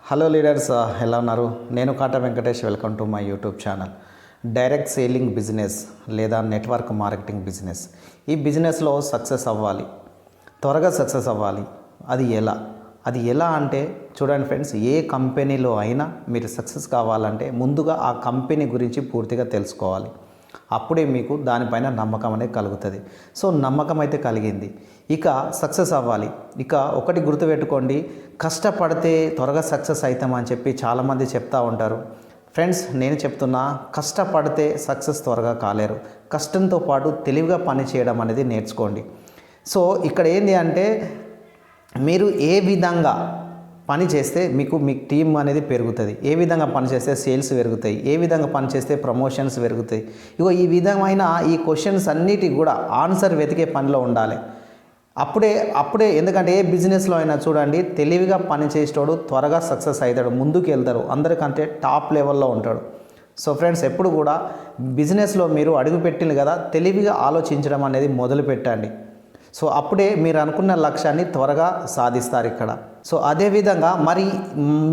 Hello leaders, ఎలా ఉన్నారు? నేను Kata Venkatesh. Welcome to my YouTube channel. Direct selling business లేదా నెట్వర్క్ మార్కెటింగ్ బిజినెస్. ఈ బిజినెస్లో సక్సెస్ అవ్వాలి, త్వరగా సక్సెస్ అవ్వాలి. అది ఎలా అంటే చూడండి ఫ్రెండ్స్, ఏ కంపెనీలో అయినా మీరు సక్సెస్ కావాలంటే ముందుగా ఆ కంపెనీ గురించి పూర్తిగా తెలుసుకోవాలి. అప్పుడే మీకు దానిపైన నమ్మకం అనేది కలుగుతుంది. సో నమ్మకం అయితే కలిగింది, ఇక సక్సెస్ అవ్వాలి. ఇక ఒకటి గుర్తుపెట్టుకోండి, కష్టపడితే త్వరగా సక్సెస్ అవుతామని చెప్పి చాలామంది చెప్తూ ఉంటారు. ఫ్రెండ్స్, నేను చెప్తున్నా, కష్టపడితే సక్సెస్ త్వరగా కాలేరు. కష్టంతో పాటు తెలివిగా పని చేయడం అనేది నేర్చుకోండి. సో ఇక్కడ ఏంటి అంటే, మీరు ఏ విధంగా పని చేస్తే మీ టీం అనేది పెరుగుతుంది, ఏ విధంగా పని చేస్తే సేల్స్ పెరుగుతాయి, ఏ విధంగా పని చేస్తే ప్రమోషన్స్ పెరుగుతాయి. ఇగో ఈ విధమైన ఈ క్వశ్చన్స్ అన్నిటికి కూడా ఆన్సర్ వెతికే పనిలో ఉండాలి. అప్పుడే ఎందుకంటే ఏ బిజినెస్లో అయినా చూడండి, తెలివిగా పని చేసేటోడు త్వరగా సక్సెస్ అవుతాడు, ముందుకు వెళ్తారు, అందరికంటే టాప్ లెవెల్లో ఉంటాడు. సో ఫ్రెండ్స్, ఎప్పుడు కూడా బిజినెస్లో మీరు అడుగుపెట్టింది కదా, తెలివిగా ఆలోచించడం అనేది మొదలు పెట్టండి. సో అప్పుడే మీరు అనుకున్న లక్ష్యాన్ని త్వరగా సాధిస్తారు ఇక్కడ. సో అదేవిధంగా మరి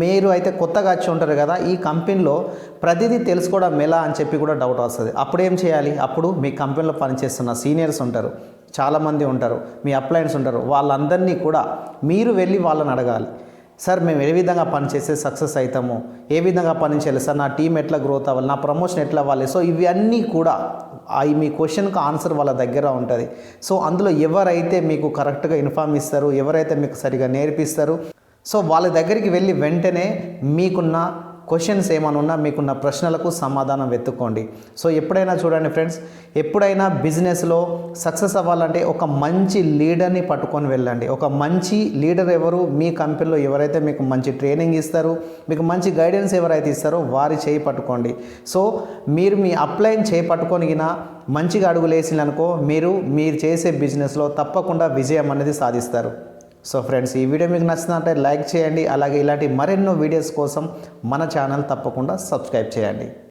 మీరు అయితే కొత్తగా వచ్చి ఉంటారు కదా, ఈ కంపెనీలో ప్రతిదీ తెలుసుకోవడం ఎలా అని చెప్పి కూడా డౌట్ వస్తుంది. అప్పుడు ఏం చేయాలి? అప్పుడు మీ కంపెనీలో పనిచేస్తున్న సీనియర్స్ ఉంటారు, చాలామంది ఉంటారు, మీ అప్లయన్స్ ఉంటారు, వాళ్ళందరినీ కూడా మీరు వెళ్ళి వాళ్ళని అడగాలి. సార్, మేము ఏ విధంగా పని చేస్తే సక్సెస్ అవుతాము, ఏ విధంగా పని చేయాలి సార్, నా టీం ఎట్లా గ్రోత్ అవ్వాలి, నా ప్రమోషన్ ఎట్లా అవ్వాలి. సో ఇవన్నీ కూడా మీ క్వశ్చన్కి ఆన్సర్ వాళ్ళ దగ్గర ఉంటుంది. సో అందులో ఎవరైతే మీకు కరెక్ట్గా ఇన్ఫార్మ్ ఇస్తారు, ఎవరైతే మీకు సరిగా నేర్పిస్తారు, సో వాళ్ళ దగ్గరికి వెళ్ళి వెంటనే మీకున్న క్వశ్చన్స్ ఏమైనా ఉన్నా, మీకున్న ప్రశ్నలకు సమాధానం వెతుక్కోండి. సో ఎప్పుడైనా చూడండి ఫ్రెండ్స్, ఎప్పుడైనా బిజినెస్లో సక్సెస్ అవ్వాలంటే ఒక మంచి లీడర్ని పట్టుకొని వెళ్ళండి. ఒక మంచి లీడర్ ఎవరు? మీ కంపెనీలో ఎవరైతే మీకు మంచి ట్రైనింగ్ ఇస్తారో, మీకు మంచి గైడెన్స్ ఎవరైతే ఇస్తారో వారి చేయి పట్టుకోండి. సో మీరు మీ అప్లైన్ చేయి పట్టుకొనిగినా మంచిగా అడుగులేసిననుకో, మీరు చేసే బిజినెస్లో తప్పకుండా విజయం అనేది సాధిస్తారు. సో ఫ్రెండ్స్, ఈ వీడియో మీకు నచ్చినట్లయితే లైక్ చేయండి. అలాగే ఇలాంటి మరెన్నో వీడియోస్ కోసం మన ఛానల్ తప్పకుండా సబ్స్క్రైబ్ చేయండి.